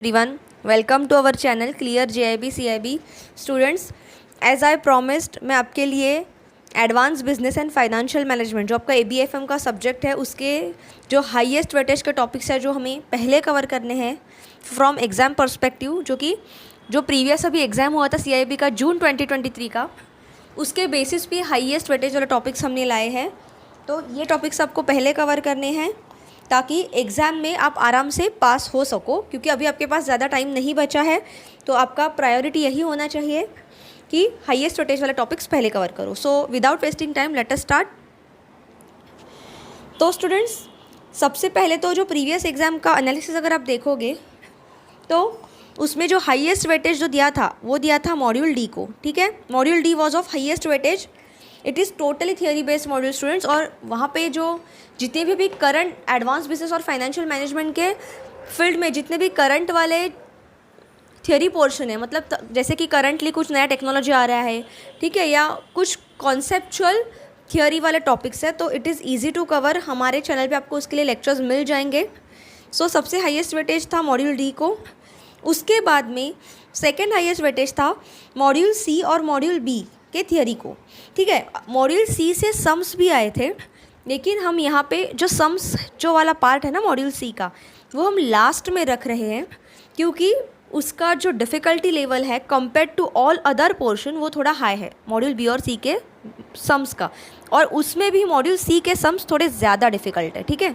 Everyone, welcome to our channel Clear JIB CIB students. As I promised मैं आपके लिए advance business and financial management जो आपका ABFM का सब्जेक्ट है उसके जो हाईएस्ट वेटेज के टॉपिक्स है जो हमें पहले कवर करने हैं फ्रॉम एग्ज़ाम पर्सपेक्टिव, जो प्रीवियस अभी एग्ज़ाम हुआ था CIB का जून 2023 का, उसके बेसिस पे हाईएस्ट वेटेज वाले टॉपिक्स हमने लाए हैं। तो ये टॉपिक्स आपको पहले कवर करने हैं ताकि एग्ज़ाम में आप आराम से पास हो सको, क्योंकि अभी आपके पास ज़्यादा टाइम नहीं बचा है। तो आपका प्रायोरिटी यही होना चाहिए कि हाईएस्ट वेटेज वाले टॉपिक्स पहले कवर करो। So without wasting time let us start. तो स्टूडेंट्स, सबसे पहले तो जो प्रीवियस एग्ज़ाम का एनालिसिस अगर आप देखोगे तो उसमें जो हाईएस्ट वेटेज जो दिया था वो दिया था मॉड्यूल डी को। ठीक है, module D was of highest weightage. It is totally theory based module students, और वहाँ पे जो जितने भी करंट एडवांस बिजनेस और फाइनेंशियल मैनेजमेंट के फील्ड में जितने भी करंट वाले थियोरी पोर्शन है, मतलब जैसे कि करंटली कुछ नया टेक्नोलॉजी आ रहा है, ठीक है, या कुछ कॉन्सेप्चुअल थियोरी वाले टॉपिक्स है, तो it is easy to cover. हमारे चैनल पे आपको उसके लिए लेक्चर्स मिल जाएंगे। सो सबसे हाईएस्ट वेटेज था मॉड्यूल डी को। उसके बाद में सेकेंड हाईएस्ट वेटेज था मॉड्यूल सी और मॉड्यूल बी के थियोरी को। ठीक है, मॉड्यूल सी से सम्स भी आए थे, लेकिन हम यहाँ पे जो सम्स जो वाला पार्ट है ना मॉड्यूल सी का, वो हम लास्ट में रख रहे हैं, क्योंकि उसका जो डिफ़िकल्टी लेवल है compare to all other portion वो थोड़ा हाई है मॉड्यूल बी और सी के सम्स का, और उसमें भी मॉड्यूल सी के सम्स थोड़े ज़्यादा डिफ़िकल्ट है। ठीक है,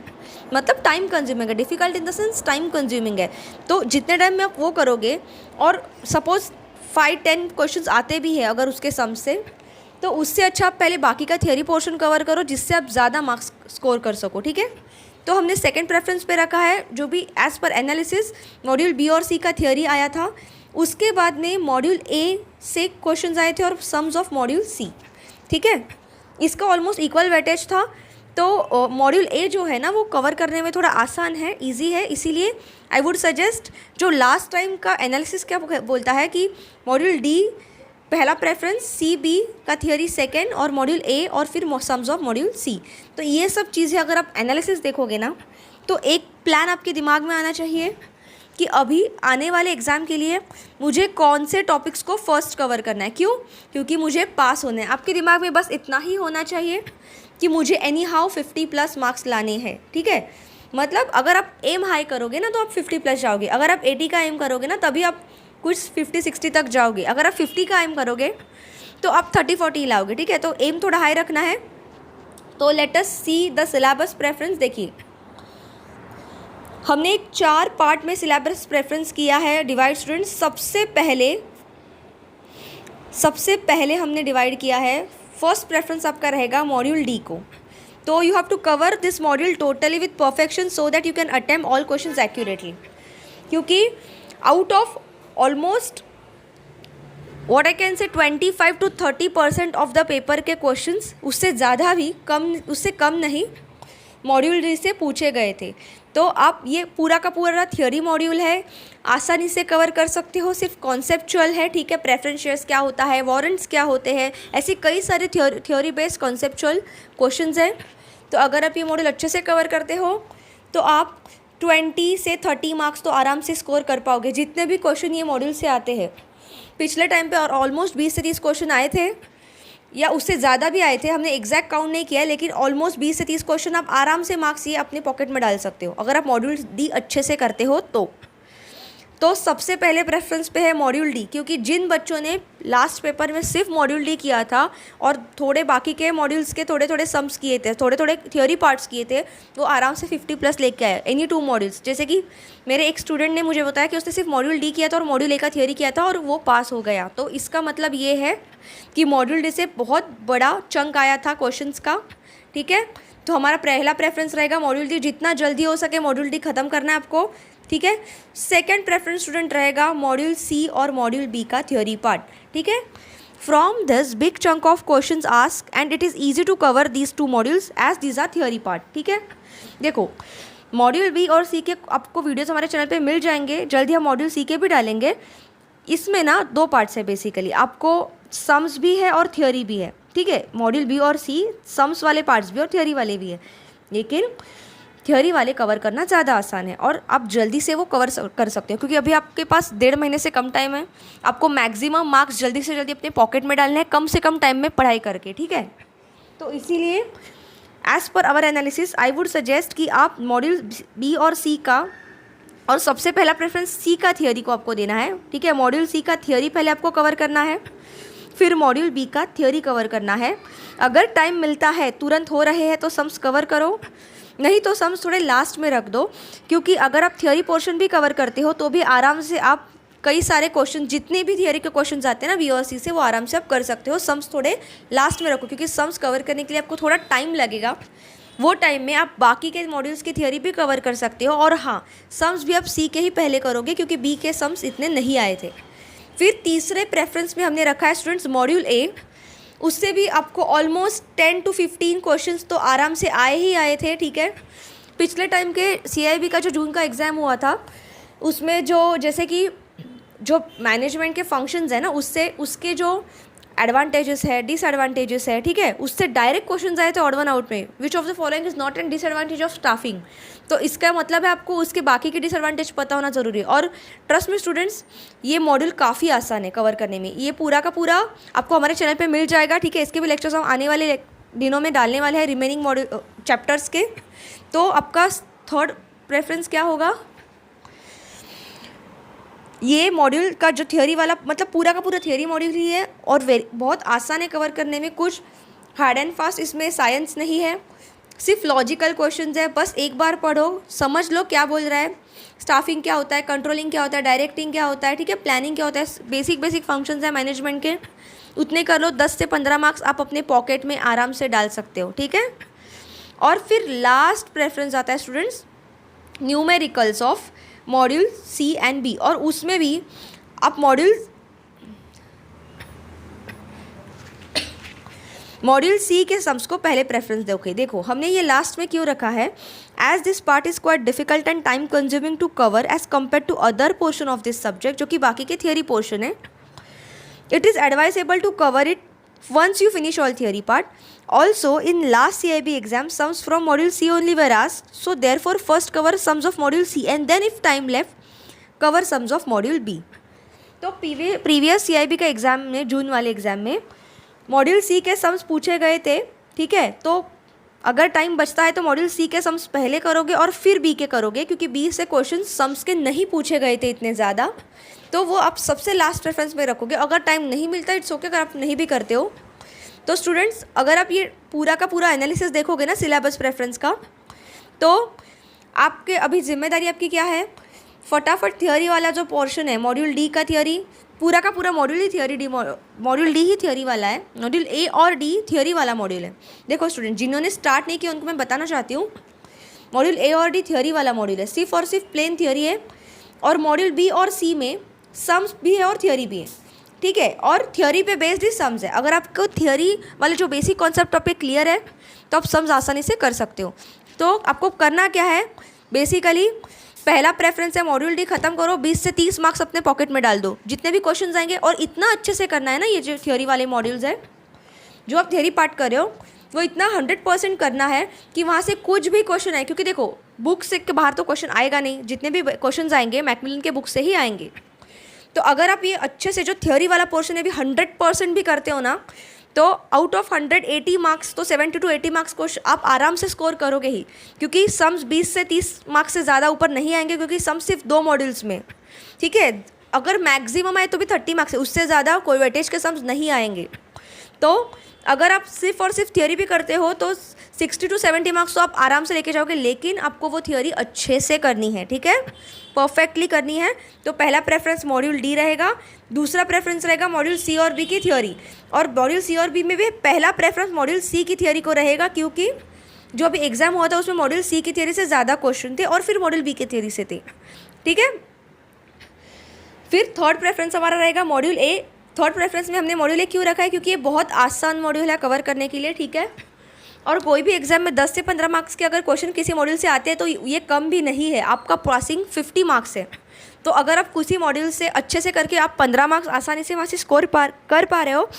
मतलब टाइम कंज्यूमिंग है, difficult in the sense time consuming है। तो जितने टाइम में आप वो करोगे, और सपोज़ 5-10 क्वेश्चंस आते भी है अगर उसके सम्स से, तो उससे अच्छा आप पहले बाकी का थियोरी पोर्शन कवर करो जिससे आप ज़्यादा मार्क्स स्कोर कर सको। ठीक है, तो हमने सेकंड प्रेफरेंस पे रखा है जो भी as per analysis module B और सी का थियोरी आया था। उसके बाद में मॉड्यूल ए से क्वेश्चंस आए थे और सम्स ऑफ मॉड्यूल सी। ठीक है, इसका ऑलमोस्ट इक्वल वेटेज था। तो मॉड्यूल ए जो है ना वो कवर करने में थोड़ा आसान है, इजी है, इसीलिए आई वुड सजेस्ट जो लास्ट टाइम का एनालिसिस क्या बोलता है कि मॉड्यूल डी पहला प्रेफरेंस, सी बी का थियोरी सेकेंड, और मॉड्यूल ए और फिर सम्स ऑफ मॉड्यूल सी। तो ये सब चीज़ें अगर आप एनालिसिस देखोगे ना तो एक प्लान आपके दिमाग में आना चाहिए कि अभी आने वाले एग्ज़ाम के लिए मुझे कौन से टॉपिक्स को फर्स्ट कवर करना है। क्यों? क्योंकि मुझे पास होना है। आपके दिमाग में बस इतना ही होना चाहिए कि मुझे एनी हाउ 50+ मार्क्स लाने हैं। ठीक है, मतलब अगर आप एम हाई करोगे ना तो आप 50+ जाओगे, अगर आप 80 का एम करोगे ना तभी आप कुछ 50-60 तक जाओगे, अगर आप 50 का एम करोगे तो आप 30-40 लाओगे। ठीक है, तो एम थोड़ा हाई रखना है। तो let us see the syllabus preference. देखिए, हमने एक 4 पार्ट में सिलेबस प्रेफरेंस किया है डिवाइड स्टूडेंट्स। सबसे पहले हमने डिवाइड किया है, फर्स्ट प्रेफरेंस आपका रहेगा मॉड्यूल डी को। तो you have to cover this module totally with perfection so that you can attempt all questions accurately, क्योंकि out of almost what I can say 25-30% of the paper के questions, उससे ज़्यादा भी कम, उससे कम नहीं, मॉड्यूल डी से पूछे गए थे। तो आप ये पूरा का पूरा थियोरी मॉड्यूल है, आसानी से कवर कर सकते हो, सिर्फ कॉन्सेप्चुअल है। ठीक है, प्रेफरेंस शेयर्स क्या होता है, वारंट्स क्या होते हैं, ऐसे कई सारे थियोरी बेस्ड कॉन्सेप्चुअल क्वेश्चंस हैं। तो अगर आप ये मॉड्यूल अच्छे से कवर करते हो तो आप 20 से 30 मार्क्स तो आराम से स्कोर कर पाओगे, जितने भी क्वेश्चन ये मॉड्यूल से आते हैं। पिछले टाइम पे और ऑलमोस्ट 20 से 30 क्वेश्चन आए थे, या उससे ज़्यादा भी आए थे, हमने एग्जैक्ट काउंट नहीं किया, लेकिन ऑलमोस्ट 20 से 30 क्वेश्चन आप आराम से मार्क्स ये अपने पॉकेट में डाल सकते हो अगर आप मॉड्यूल डी अच्छे से करते हो तो सबसे पहले प्रेफरेंस पे है मॉड्यूल डी, क्योंकि जिन बच्चों ने लास्ट पेपर में सिर्फ मॉड्यूल डी किया था और थोड़े बाकी के मॉड्यूल्स के थोड़े सम्स किए थे, थोड़े थियोरी पार्ट्स किए थे, वो आराम से 50+ लेके आए एनी 2 मॉड्यूल्स। जैसे कि मेरे एक स्टूडेंट ने मुझे बताया कि उसने सिर्फ मॉड्यूल डी किया था और मॉड्यूल ए का थियोरी किया था और वो पास हो गया। तो इसका मतलब ये है कि मॉड्यूल डी से बहुत बड़ा चंक आया था क्वेश्चंस का। ठीक है, तो हमारा पहला प्रेफरेंस रहेगा मॉड्यूल डी, जितना जल्दी हो सके मॉड्यूल डी ख़त्म करना है आपको। ठीक है, सेकंड प्रेफरेंस स्टूडेंट रहेगा मॉड्यूल सी और मॉड्यूल बी का थियोरी पार्ट। ठीक है, from this big chunk of questions ask and it is easy to cover these 2 modules as these are theory part. ठीक है, देखो मॉड्यूल बी और सी के आपको वीडियोस हमारे चैनल पे मिल जाएंगे, जल्दी हम मॉड्यूल सी के भी डालेंगे। इसमें ना 2 पार्ट्स है बेसिकली, आपको सम्स भी है और थियोरी भी है। ठीक है, मॉड्यूल बी और सी सम्स वाले पार्ट्स भी और थियोरी वाले भी है, लेकिन थियोरी वाले कवर करना ज़्यादा आसान है और आप जल्दी से वो कवर कर सकते हो, क्योंकि अभी आपके पास 1.5 महीने से कम टाइम है। आपको मैक्सिमम मार्क्स जल्दी से जल्दी अपने पॉकेट में डालने हैं, कम से कम टाइम में पढ़ाई करके, ठीक है। तो इसीलिए as per hour analysis I would suggest कि आप मॉड्यूल बी और सी का, और सबसे पहला प्रेफरेंस सी का थियोरी को आपको देना है, ठीक है। मॉड्यूल सी का थियोरी पहले आपको कवर करना है, फिर मॉड्यूल बी का थियोरी कवर करना है। अगर टाइम मिलता है, तुरंत हो रहे हैं, तो सम्स कवर करो, नहीं तो सम्स थोड़े लास्ट में रख दो, क्योंकि अगर आप थियोरी पोर्शन भी कवर करते हो तो भी आराम से आप कई सारे क्वेश्चन, जितने भी थियोरी के क्वेश्चन आते हैं ना बी और सी से, वो आराम से आप कर सकते हो। सम्स थोड़े लास्ट में रखो, क्योंकि सम्स कवर करने के लिए आपको थोड़ा टाइम लगेगा। वो टाइम में आप बाकी के मॉड्यूल्स की थियोरी भी कवर कर सकते हो। और हाँ, सम्स भी आप सी के ही पहले करोगे, क्योंकि बी के सम्स इतने नहीं आए थे। फिर तीसरे प्रेफरेंस में हमने रखा है स्टूडेंट्स मॉड्यूल ए। उससे भी आपको ऑलमोस्ट 10 to 15 क्वेश्चंस तो आराम से आए ही आए थे, ठीक है। पिछले टाइम के CIB का जो जून का एग्ज़ाम हुआ था, उसमें जो जैसे कि जो मैनेजमेंट के फंक्शंस है ना, उससे उसके जो एडवांटेजेस है, डिसएडवांटेजेस है, ठीक है, उससे डायरेक्ट क्वेश्चंस आए थे ऑड वन आउट में। Which of the following is not an disadvantage of staffing. तो इसका मतलब है आपको उसके बाकी के डिसएडवांटेज पता होना जरूरी है। और ट्रस्ट में स्टूडेंट्स, ये मॉड्यूल काफ़ी आसान है कवर करने में। ये पूरा का पूरा आपको हमारे चैनल पे मिल जाएगा, ठीक है। इसके भी लेक्चर्स हम आने वाले दिनों में डालने वाले हैं, रिमेनिंग मॉड्यूल चैप्टर्स के। तो आपका थर्ड प्रेफरेंस क्या होगा? ये मॉड्यूल का जो थियोरी वाला, मतलब पूरा का पूरा थियोरी मॉड्यूल ही है और बहुत आसान है कवर करने में। कुछ हार्ड एंड फास्ट इसमें साइंस नहीं है, सिर्फ लॉजिकल क्वेश्चंस है। बस एक बार पढ़ो, समझ लो क्या बोल रहा है, स्टाफिंग क्या होता है, कंट्रोलिंग क्या होता है, डायरेक्टिंग क्या होता है, ठीक है, प्लानिंग क्या होता है, बेसिक फंक्शंस है मैनेजमेंट के, उतने कर लो। 10 से 15 मार्क्स आप अपने पॉकेट में आराम से डाल सकते हो, ठीक है। और फिर लास्ट प्रेफरेंस आता है students numericals of module C and B. और उसमें भी आप मॉड्यूल सी के सम्स को पहले प्रेफरेंस दोगे। देखो हमने ये लास्ट में क्यों रखा है, as this part is quite difficult and time consuming to cover as compare to other portion of this subject, जो कि बाकी के थियोरी पोर्शन है। It is advisable to cover it once you finish all theory part. Also in last CIB exam, sums from module C only were asked, so therefore first cover sums of module C and then if time left cover sums of module B. तो previous CIB का exam में, जून वाले exam में module C के sums पूछे गए थे, ठीक है। तो अगर टाइम बचता है तो मॉड्यूल C के सम्स पहले करोगे और फिर B के करोगे, क्योंकि B से क्वेश्चन सम्स के नहीं पूछे गए थे इतने ज़्यादा, तो वो आप सबसे लास्ट प्रेफरेंस में रखोगे। अगर टाइम नहीं मिलता इट्स ओके, अगर आप नहीं भी करते हो तो स्टूडेंट्स, अगर आप ये पूरा का पूरा एनालिसिस देखोगे ना सिलेबस प्रेफरेंस का, तो आपके अभी जिम्मेदारी आपकी क्या है, फटाफट थियोरी वाला जो पोर्शन है मॉड्यूल डी का थियोरी, पूरा का पूरा मॉड्यूल ही थियोरी मॉड्यूल डी ही थियोरी वाला है। मॉड्यूल ए और डी थियोरी वाला मॉड्यूल है। देखो स्टूडेंट, जिन्होंने स्टार्ट नहीं किया उनको मैं बताना चाहती हूँ, मॉड्यूल ए और डी थियोरी वाला मॉड्यूल है, सिर्फ और सिर्फ प्लेन थियोरी है। और मॉड्यूल बी और सी में सम्स भी है और थियोरी भी है, ठीक है। और थियोरी पे बेस्ड ही सम्स है। अगर आपको थियोरी वाले जो बेसिक कॉन्सेप्ट पे क्लियर है तो आप सम्स आसानी से कर सकते हो। तो आपको करना क्या है, बेसिकली पहला प्रेफरेंस है मॉड्यूल डी खत्म करो, 20 से 30 मार्क्स अपने पॉकेट में डाल दो, जितने भी क्वेश्चन आएंगे। और इतना अच्छे से करना है ना, ये जो थियोरी वाले मॉड्यूल्स है, जो आप थियोरी पार्ट कर रहे हो, वो इतना 100% करना है कि वहाँ से कुछ भी क्वेश्चन आए, क्योंकि देखो बुक से के बाहर तो क्वेश्चन आएगा नहीं, जितने भी क्वेश्चन आएंगे मैकमिलन के बुक से ही आएंगे। तो अगर आप ये अच्छे से जो थियोरी वाला पोर्शन है भी 100% भी करते हो ना, तो आउट ऑफ 180 मार्क्स तो 70 to 80 मार्क्स को आप आराम से स्कोर करोगे ही, क्योंकि सम्स 20 से 30 मार्क्स से ज़्यादा ऊपर नहीं आएंगे, क्योंकि सम्स सिर्फ 2 मॉड्यूल्स में, ठीक है। अगर मैक्सिमम आए तो भी 30 मार्क्स है, उससे ज़्यादा कोई वेटेज के सम्स नहीं आएंगे। तो अगर आप सिर्फ और सिर्फ थियोरी भी करते हो तो 60 to 70 मार्क्स तो आप आराम से लेके जाओगे, लेकिन आपको वो थियोरी अच्छे से करनी है, ठीक है, परफेक्टली करनी है। तो पहला प्रेफरेंस मॉड्यूल डी रहेगा, दूसरा प्रेफरेंस रहेगा मॉड्यूल सी और बी की थियोरी, और मॉड्यूल सी और बी में भी पहला प्रेफरेंस मॉड्यूल सी की थियोरी को रहेगा, क्योंकि जो अभी एग्जाम हुआ था उसमें मॉड्यूल सी की थियोरी से ज़्यादा क्वेश्चन थे और फिर मॉड्यूल बी की थियोरी से थे, ठीक है। फिर थर्ड प्रेफरेंस हमारा रहेगा मॉड्यूल ए। थर्ड प्रेफरेंस में हमने मॉड्यूल ए क्यों रखा है, क्योंकि ये बहुत आसान मॉड्यूल है कवर करने के लिए, ठीक है। और कोई भी एग्जाम में 10 से 15 मार्क्स के अगर क्वेश्चन किसी मॉड्यूल से आते हैं तो ये कम भी नहीं है, आपका पासिंग 50 मार्क्स है। तो अगर आप किसी मॉड्यूल से अच्छे से करके आप 15 मार्क्स आसानी से वहाँ से स्कोर कर पा रहे हो,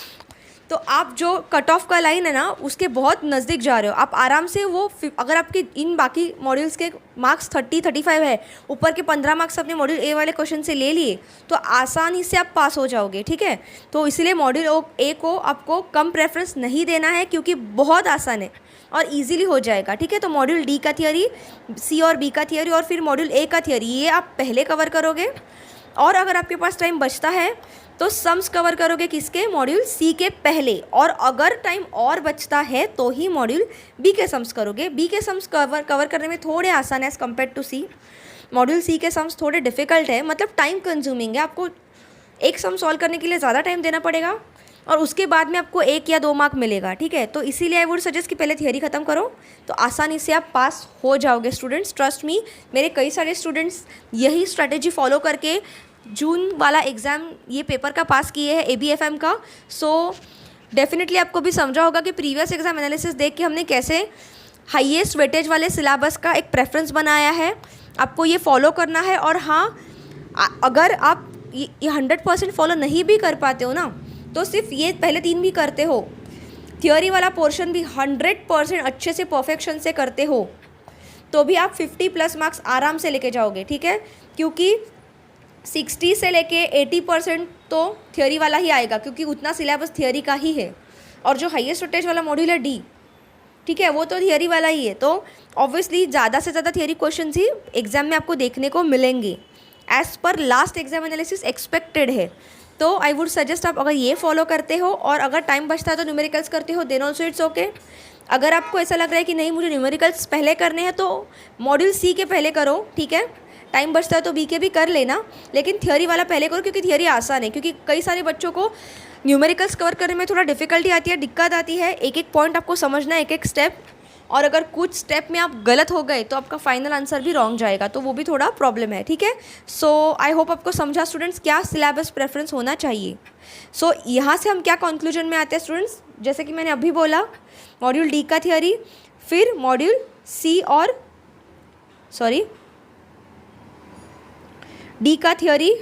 तो आप जो कट ऑफ का लाइन है ना उसके बहुत नज़दीक जा रहे हो। आप आराम से वो अगर आपके इन बाकी मॉड्यूल्स के मार्क्स 35 है, ऊपर के 15 मार्क्स अपने मॉड्यूल ए वाले क्वेश्चन से ले लिए तो आसानी से आप पास हो जाओगे, ठीक है। तो इसलिए मॉड्यूल ए को आपको कम प्रेफरेंस नहीं देना है क्योंकि बहुत आसान है और इजीली हो जाएगा, ठीक है। तो मॉड्यूल डी का थियोरी, सी और बी का थियोरी और फिर मॉड्यूल ए का थियोरी, ये आप पहले कवर करोगे। और अगर आपके पास टाइम बचता है तो सम्स कवर करोगे किसके, मॉड्यूल सी के पहले। और अगर टाइम और बचता है तो ही मॉड्यूल बी के सम्स करोगे। बी के सम्स कवर करने में थोड़े आसान है as compare to C. Module C के सम्स थोड़े डिफ़िकल्ट है, मतलब टाइम कंज्यूमिंग है। आपको एक सम सॉल्व करने के लिए ज़्यादा टाइम देना पड़ेगा और उसके बाद में आपको 1 या 2 मार्क मिलेगा, ठीक है। तो इसीलिए आई वुड सजेस्ट कि पहले थियोरी ख़त्म करो तो आसानी से आप पास हो जाओगे स्टूडेंट्स। ट्रस्ट मी, मेरे कई सारे स्टूडेंट्स यही स्ट्रैटेजी फॉलो करके जून वाला एग्ज़ाम ये पेपर का पास किए हैं, ABFM का। सो डेफिनेटली आपको भी समझा होगा कि प्रीवियस एग्ज़ाम एनालिसिस देख के हमने कैसे हाईएस्ट वेटेज वाले सिलेबस का एक प्रेफरेंस बनाया है। आपको ये फॉलो करना है। और हाँ, अगर आप ये 100% फॉलो नहीं भी कर पाते हो ना तो सिर्फ ये पहले 3 भी करते हो, थियोरी वाला पोर्शन भी 100% अच्छे से परफेक्शन से करते हो तो भी आप 50+ मार्क्स आराम से लेके जाओगे, ठीक है। क्योंकि 60 से लेके 80% तो थियोरी वाला ही आएगा क्योंकि उतना सिलेबस थियोरी का ही है। और जो हाईएस्ट वेटेज वाला मॉड्यूल है डी, ठीक है, वो तो थियोरी वाला ही है। तो ऑब्वियसली ज़्यादा से ज़्यादा थियोरी क्वेश्चन ही एग्जाम में आपको देखने को मिलेंगे as per last exam analysis expected है। तो आई वुड सजेस्ट आप अगर ये फॉलो करते हो और अगर टाइम बचता है तो न्यूमेरिकल्स करते हो, देन ऑल्सो इट्स ओके। अगर आपको ऐसा लग रहा है कि नहीं मुझे न्यूमेरिकल्स पहले करने हैं तो मॉड्यूल सी के पहले करो, ठीक है। टाइम बचता है तो बी के भी कर लेना, लेकिन थियोरी वाला पहले करो क्योंकि थियोरी आसान है। क्योंकि कई सारे बच्चों को न्यूमेरिकल्स कवर करने में थोड़ा डिफिकल्टी आती है, दिक्कत आती है। एक एक पॉइंट आपको समझना है, एक एक स्टेप। और अगर कुछ स्टेप में आप गलत हो गए तो आपका फाइनल आंसर भी रॉन्ग जाएगा, तो वो भी थोड़ा प्रॉब्लम है, ठीक है। सो आई होप आपको समझा स्टूडेंट्स क्या सिलेबस प्रेफरेंस होना चाहिए। सो यहाँ से हम क्या कंक्लूजन में आते हैं स्टूडेंट्स, जैसे कि मैंने अभी बोला, मॉड्यूल डी का थियोरी, फिर मॉड्यूल सी और डी का थियोरी,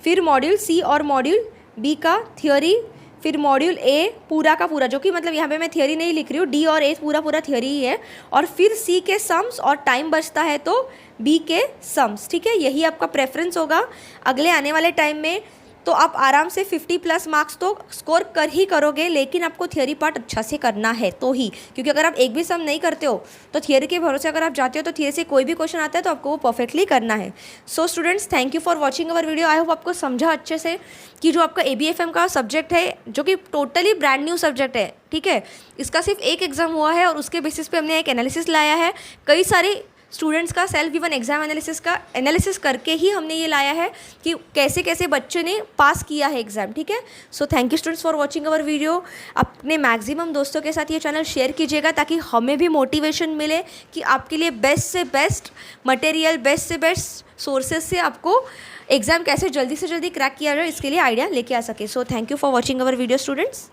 फिर मॉड्यूल सी और मॉड्यूल बी का थियोरी, फिर मॉड्यूल ए पूरा का पूरा, जो कि मतलब यहाँ पे मैं थियोरी नहीं लिख रही हूँ, डी और ए पूरा थियोरी ही है, और फिर सी के सम्स और टाइम बचता है तो बी के सम्स, ठीक है। यही आपका प्रेफरेंस होगा अगले आने वाले टाइम में। तो आप आराम से 50+ मार्क्स तो स्कोर कर ही करोगे, लेकिन आपको थियोरी पार्ट अच्छा से करना है तो ही, क्योंकि अगर आप एक भी सम नहीं करते हो तो थियोरी के भरोसे अगर आप जाते हो तो थियोरी से कोई भी क्वेश्चन आता है तो आपको वो परफेक्टली करना है। So students, thank you for watching our video. I hope आपको समझा अच्छे से कि जो आपका ABFM का सब्जेक्ट है, जो कि टोटली ब्रांड न्यू सब्जेक्ट है, ठीक है, इसका सिर्फ एक एग्जाम हुआ है और उसके बेसिस पे हमने एक एनालिसिस लाया है। कई सारे स्टूडेंट्स का सेल्फ गिवन एग्जाम एनालिसिस करके ही हमने ये लाया है कि कैसे कैसे बच्चे ने पास किया है एग्ज़ाम, ठीक है। So thank you students for watching our video. अपने मैक्सिमम दोस्तों के साथ ये चैनल शेयर कीजिएगा ताकि हमें भी मोटिवेशन मिले कि आपके लिए बेस्ट से बेस्ट मटेरियल, बेस्ट से बेस्ट सोर्सेज से आपको एग्ज़ाम कैसे जल्दी से जल्दी क्रैक किया जाए, इसके लिए आइडिया लेके आ सके। So thank you for watching our video students.